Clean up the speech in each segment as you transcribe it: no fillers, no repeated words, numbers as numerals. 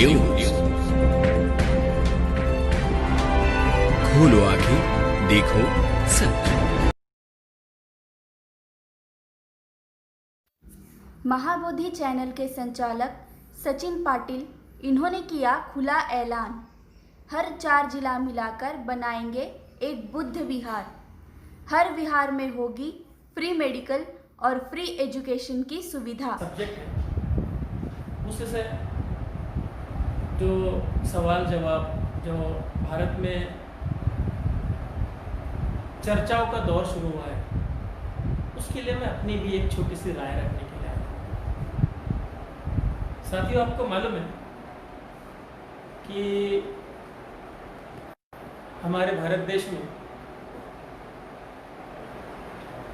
News. खोलो आंखें, देखो सच। महाबोधि चैनल के संचालक सचिन पाटिल, इन्होंने किया खुला ऐलान, हर 4 जिला मिलाकर बनाएंगे एक बुद्ध विहार। हर विहार में होगी फ्री मेडिकल और फ्री एजुकेशन की सुविधा। सब्जेक्ट है उससे जो सवाल जवाब जो भारत में चर्चाओं का दौर शुरू हुआ है, उसके लिए मैं अपनी भी एक छोटी सी राय रखने के लिए आया। साथियों, आपको मालूम है कि हमारे भारत देश में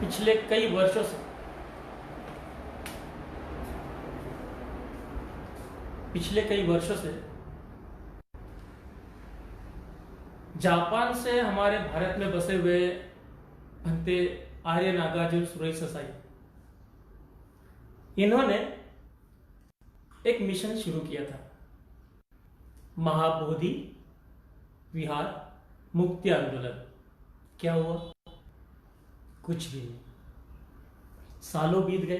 पिछले कई वर्षों से जापान से हमारे भारत में बसे हुए भंते आर्य नागार्जुन सुरेश ससाई, इन्होंने एक मिशन शुरू किया था, महाबोधि विहार मुक्ति आंदोलन। क्या हुआ? कुछ भी नहीं। सालों बीत गए,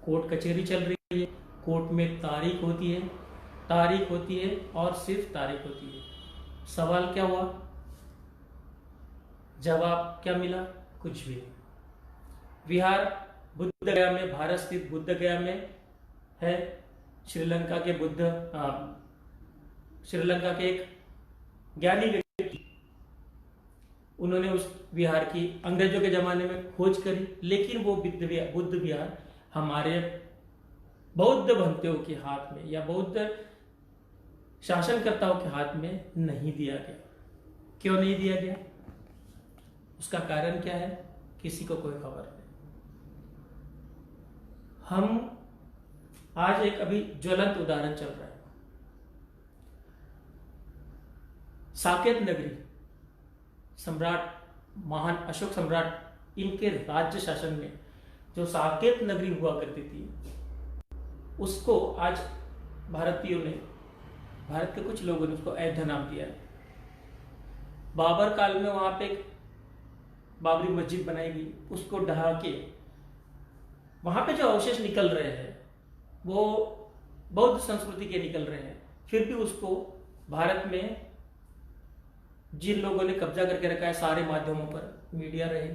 कोर्ट कचहरी चल रही है, कोर्ट में तारीख होती है और सिर्फ तारीख होती है। सवाल क्या हुआ? जवाब क्या मिला? कुछ भी नहीं। विहार बुद्ध गया में, भारत स्थित बुद्ध गया में है। श्रीलंका के एक ज्ञानी व्यक्ति, उन्होंने उस विहार की अंग्रेजों के जमाने में खोज करी, लेकिन वो बुद्ध विहार हमारे बौद्ध भंतेओं के हाथ में या बौद्ध शासनकर्ताओं के हाथ में नहीं दिया गया। क्यों नहीं दिया गया? उसका कारण क्या है? किसी को कोई खबर नहीं। हम आज एक अभी ज्वलंत उदाहरण चल रहा है। साकेत नगरी, सम्राट महान अशोक सम्राट, इनके राज्य शासन में जो साकेत नगरी हुआ करती थी, उसको आज भारतीयों ने, भारत के कुछ लोगों ने उसको अयोध्या नाम दिया है। बाबर काल में वहां पे एक बाबरी मस्जिद बनाई गई, उसको ढहा के वहां पे जो अवशेष निकल रहे हैं वो बौद्ध संस्कृति के निकल रहे हैं। फिर भी उसको भारत में जिन लोगों ने कब्जा करके रखा है, सारे माध्यमों पर, मीडिया रहे,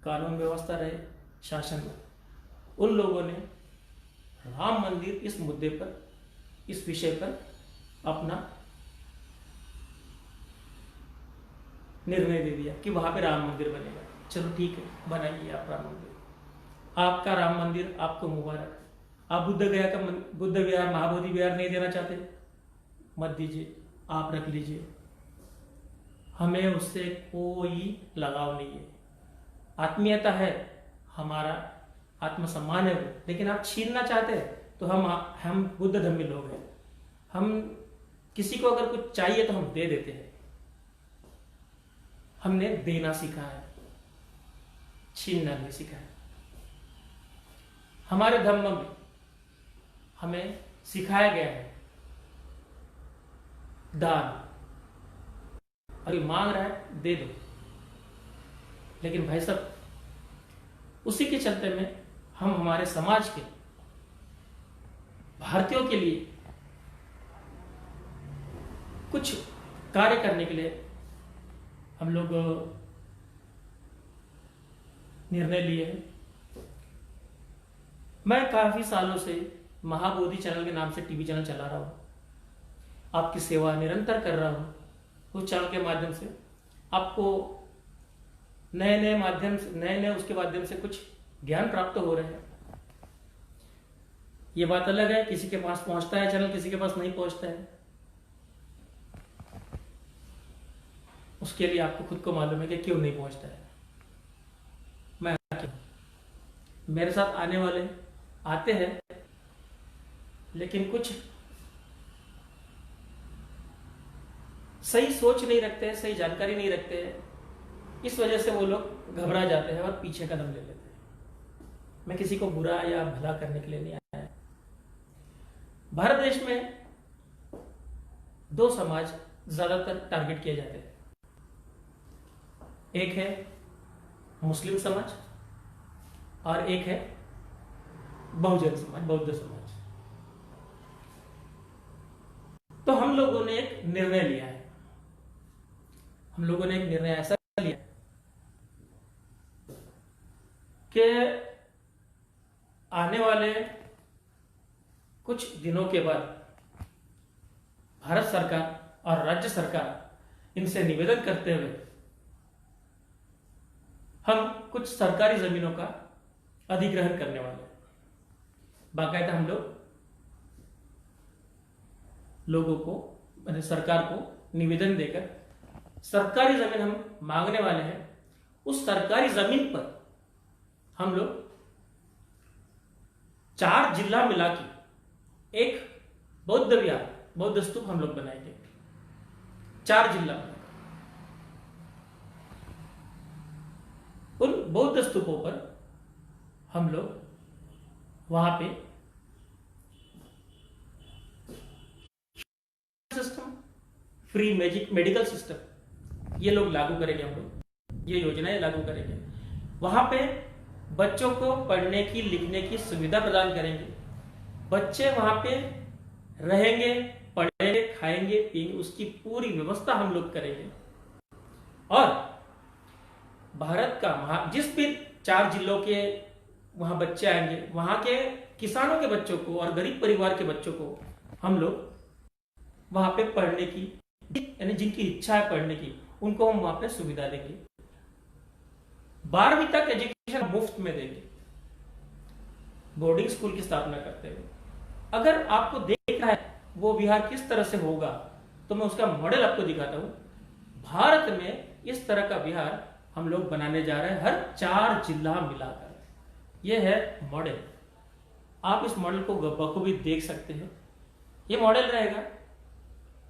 कानून व्यवस्था रहे, शासन में, उन लोगों ने राम मंदिर इस मुद्दे पर, इस विषय पर अपना निर्णय दे दिया कि वहां पे राम मंदिर बनेगा। चलो ठीक है, बनाइए आप राम मंदिर, आपका राम मंदिर, आपको मुबारक। आप बुद्ध विहार, महाबोधि विहार नहीं देना चाहते, मत दीजिए, आप रख लीजिए, हमें उससे कोई लगाव नहीं है। आत्मीयता है, हमारा आत्मसम्मान है वो, लेकिन आप छीनना चाहते हैं तो हम बुद्ध धर्मी लोग हैं। हम किसी को अगर कुछ चाहिए तो हम दे देते हैं। हमने देना सीखा है, छीनना नहीं सीखा है। हमारे धर्म में हमें सिखाया गया है दान, अगर मांग रहा है दे दो। लेकिन भाई साहब, उसी के चलते में हम हमारे समाज के, भारतीयों के लिए कुछ कार्य करने के लिए हम लोग निर्णय लिए हैं। मैं काफी सालों से महाबोधि चैनल के नाम से टीवी चैनल चला रहा हूं, आपकी सेवा निरंतर कर रहा हूं। उस चैनल के माध्यम से आपको नए उसके माध्यम से कुछ ज्ञान प्राप्त हो रहे हैं। ये बात अलग है, किसी के पास पहुंचता है चैनल, किसी के पास नहीं पहुंचता है। उसके लिए आपको खुद को मालूम है कि क्यों नहीं पहुंचता है। मैं मेरे साथ आने वाले आते हैं, लेकिन कुछ सही सोच नहीं रखते हैं, सही जानकारी नहीं रखते हैं, इस वजह से वो लोग घबरा जाते हैं और पीछे कदम ले लेते हैं। मैं किसी को बुरा या भला करने के लिए नहीं आया। भारत देश में दो समाज ज्यादातर टारगेट किए जाते हैं। एक है मुस्लिम समाज और एक है बहुजन समाज, बौद्ध समाज। तो हम लोगों ने एक निर्णय लिया है, हम लोगों ने एक निर्णय ऐसा लिया कि आने वाले कुछ दिनों के बाद भारत सरकार और राज्य सरकार इनसे निवेदन करते हुए हम कुछ सरकारी जमीनों का अधिग्रहण करने वाले हैं। बाकायदा हम लोगों को, मतलब सरकार को निवेदन देकर सरकारी जमीन हम मांगने वाले हैं। उस सरकारी जमीन पर हम लोग 4 जिला मिला के एक बौद्ध विहार, बौद्ध स्तूप हम लोग बनाएंगे 4 जिला में। उन बौद्ध स्तूपों पर हम लोग वहां पे सिस्टम, फ्री मेडिकल सिस्टम ये लोग लागू करेंगे, हम लोग ये योजनाएं लागू करेंगे। वहां पे बच्चों को पढ़ने की, लिखने की सुविधा प्रदान करेंगे। बच्चे वहां पे रहेंगे, पढ़ेंगे, खाएंगे, पिएंगे, उसकी पूरी व्यवस्था हम लोग करेंगे। और भारत का जिस भी 4 जिलों के वहां बच्चे आएंगे, वहां के किसानों के बच्चों को और गरीब परिवार के बच्चों को हम लोग वहां पे पढ़ने की, यानी जिनकी इच्छा है पढ़ने की, उनको हम वहां पे सुविधा देंगे। 12वीं तक एजुकेशन मुफ्त में देंगे, बोर्डिंग स्कूल की स्थापना करते हुए। अगर आपको देखना है वो विहार किस तरह से होगा तो मैं उसका मॉडल आपको दिखाता हूं। भारत में इस तरह का विहार हम लोग बनाने जा रहे हैं, हर 4 जिला मिलाकर। यह है मॉडल। आप इस मॉडल को बखूबी देख सकते हैं। यह मॉडल रहेगा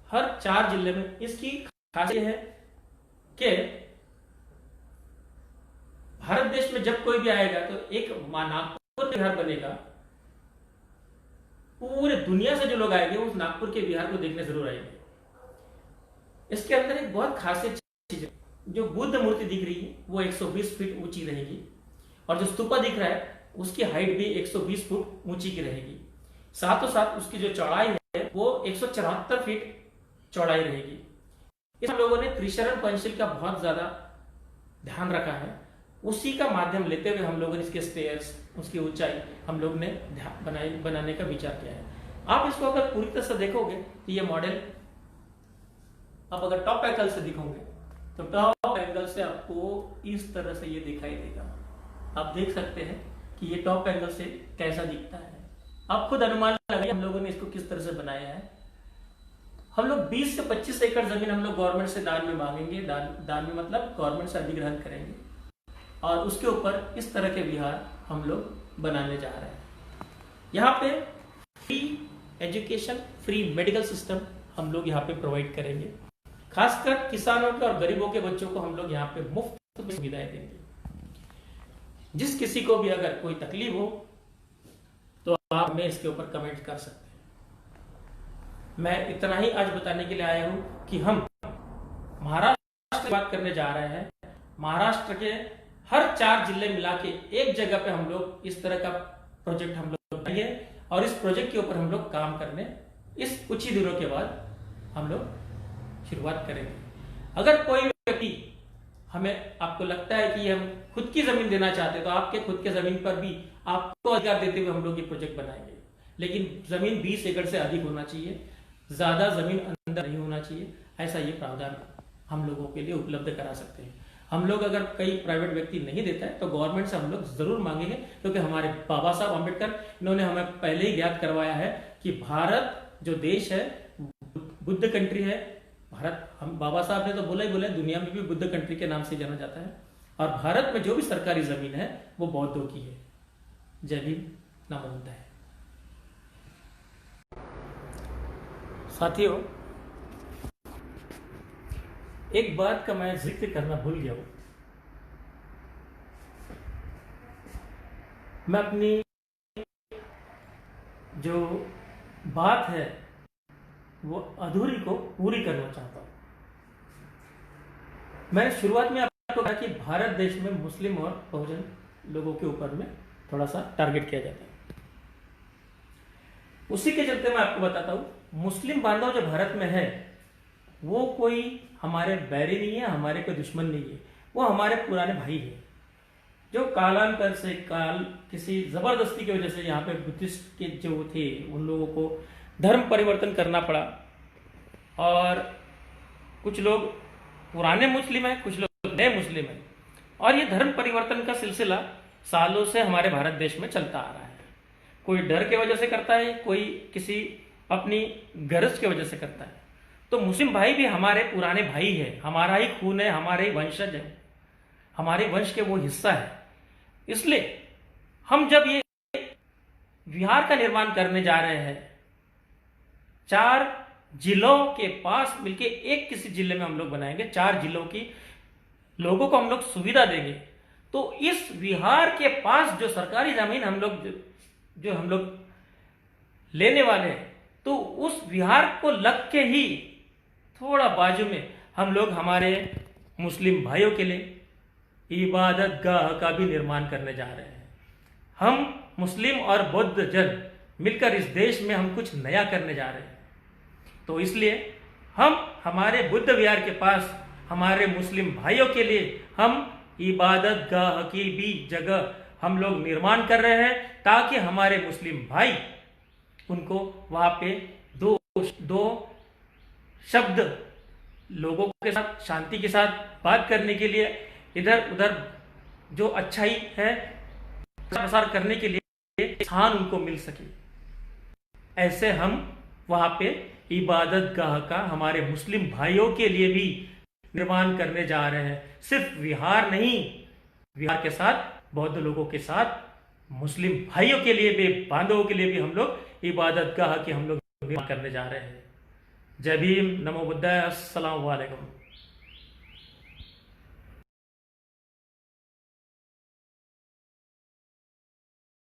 हर 4 जिले में। इसकी खासियत है कि भारत देश में जब कोई भी आएगा तो एक नागपुर विहार बनेगा। पूरे दुनिया से जो लोग आएंगे उस नागपुर के विहार को देखने जरूर आएंगे। इसके अंदर एक बहुत खासियत चीज है, जो बुद्ध मूर्ति दिख रही है वो 120 फीट ऊंची रहेगी, और जो स्तूपा दिख रहा है उसकी हाइट भी 120 फुट ऊंची की रहेगी। साथों साथ उसकी जो चौड़ाई है वो 174 फीट चौड़ाई रहेगी। इस लोगों ने त्रिशरण पंचशील का बहुत ज्यादा ध्यान रखा है। उसी का माध्यम लेते हुए हम लोगों ने इसके स्टेयर्स, उसकी ऊंचाई हम लोग ने बनाने का विचार किया है। आप इसको अगर पूरी तरह से देखोगे तो ये मॉडल आप अगर टॉप एंगल से दिखोगे तो टॉप एंगल से आपको इस तरह से ये दिखाई देगा। आप देख सकते हैं कि ये टॉप एंगल से कैसा दिखता है। आप खुद अनुमान लगाइए हम लोगों ने इसको किस तरह से बनाया है। हम लोग 20 से 25 एकड़ जमीन हम लोग गवर्नमेंट से दान में मांगेंगे। दान में मतलब गवर्नमेंट से अधिग्रहण करेंगे, और उसके ऊपर इस तरह के विहार हम लोग बनाने जा रहे हैं। यहाँ पे free education, free medical system हम लोग यहाँ पे प्रोवाइड करेंगे। खासकर किसानों के और गरीबों के बच्चों को हम लोग यहाँ पे मुफ्त में सुविधाएं देंगे। जिस किसी को भी अगर कोई तकलीफ हो तो आप हमें इसके ऊपर कमेंट कर सकते हैं। मैं इतना ही आज बताने के लिए आया हूं कि हम महाराष्ट्र की बात करने जा रहे हैं। महाराष्ट्र के हर 4 जिले मिला के एक जगह पे हम लोग इस तरह का प्रोजेक्ट हम लोग बनाएंगे, और इस प्रोजेक्ट के ऊपर हम लोग काम करने इस कुछ ही दिनों के बाद हम लोग शुरुआत करेंगे। अगर कोई व्यक्ति हमें, आपको लगता है कि हम खुद की जमीन देना चाहते हैं तो आपके खुद के जमीन पर भी आपको अधिकार देते हुए हम लोग ये प्रोजेक्ट बनाएंगे। लेकिन जमीन 20 एकड़ से अधिक होना चाहिए, ज्यादा जमीन अंदर नहीं होना चाहिए। ऐसा ये प्रावधान हम लोगों के लिए उपलब्ध करा सकते हैं। हम लोग अगर कई प्राइवेट व्यक्ति नहीं देता है तो गवर्नमेंट से हम लोग जरूर मांगेंगे, क्योंकि हमारे बाबा साहब अम्बेडकर इन्होंने हमें पहले ही ज्ञात करवाया है कि भारत जो देश है बुद्ध कंट्री है। भारत, हम बाबा साहब ने तो बोला ही बोला, दुनिया में भी बुद्ध कंट्री के नाम से जाना जाता है। और भारत में जो भी सरकारी जमीन है वो बौद्धों की है। जय भीम, नमो बुद्धाय। साथियों, एक बात का मैं जिक्र करना भूल गया हूं। मैं अपनी जो बात है वो अधूरी को पूरी करना चाहता हूं। मैंने शुरुआत में आपको कहा कि भारत देश में मुस्लिम और बहुजन लोगों के ऊपर में थोड़ा सा टारगेट किया जाता है। उसी के चलते मैं आपको बताता हूं, मुस्लिम बांधव जो भारत में है वो कोई हमारे बैरी नहीं है, हमारे कोई दुश्मन नहीं है, वो हमारे पुराने भाई है, जो कालांतर से किसी जबरदस्ती की वजह से यहाँ पे बुद्धिस्ट के जो थे उन लोगों को धर्म परिवर्तन करना पड़ा, और कुछ लोग पुराने मुस्लिम हैं, कुछ लोग नए मुस्लिम हैं, और ये धर्म परिवर्तन का सिलसिला सालों से हमारे भारत देश में चलता आ रहा है। कोई डर के वजह से करता है, कोई किसी अपनी गरज की वजह से करता है। तो मुस्लिम भाई भी हमारे पुराने भाई है, हमारा ही खून है, हमारे ही वंशज है, हमारे वंश के वो हिस्सा है। इसलिए हम जब ये विहार का निर्माण करने जा रहे हैं, 4 जिलों के पास मिलके एक किसी जिले में हम लोग बनाएंगे, 4 जिलों की लोगों को हम लोग सुविधा देंगे। तो इस विहार के पास जो सरकारी जमीन हम लोग लेने वाले हैं, तो उस विहार को लग के ही थोड़ा बाजू में हम लोग हमारे मुस्लिम भाइयों के लिए इबादत गाह का भी निर्माण करने जा रहे हैं। हम मुस्लिम और बौद्ध जन मिलकर इस देश में हम कुछ नया करने जा रहे हैं। तो इसलिए हम हमारे बुद्ध विहार के पास हमारे मुस्लिम भाइयों के लिए हम इबादत गाह की भी जगह हम लोग निर्माण कर रहे हैं, ताकि हमारे मुस्लिम भाई उनको वहां पे दो शब्द लोगों के साथ शांति के साथ बात करने के लिए, इधर उधर जो अच्छाई है प्रसार करने के लिए स्थान उनको मिल सके। ऐसे हम वहां पे इबादत गाह का हमारे मुस्लिम भाइयों के लिए भी निर्माण करने जा रहे हैं। सिर्फ विहार नहीं, विहार के साथ बौद्ध लोगों के साथ मुस्लिम भाइयों के लिए भी, बांधवों के लिए भी हम लोग इबादत गाह की हम लोग निर्माण करने जा रहे हैं। जय भीम, नमो बुद्धाय, अस्सलाम वालेकुम।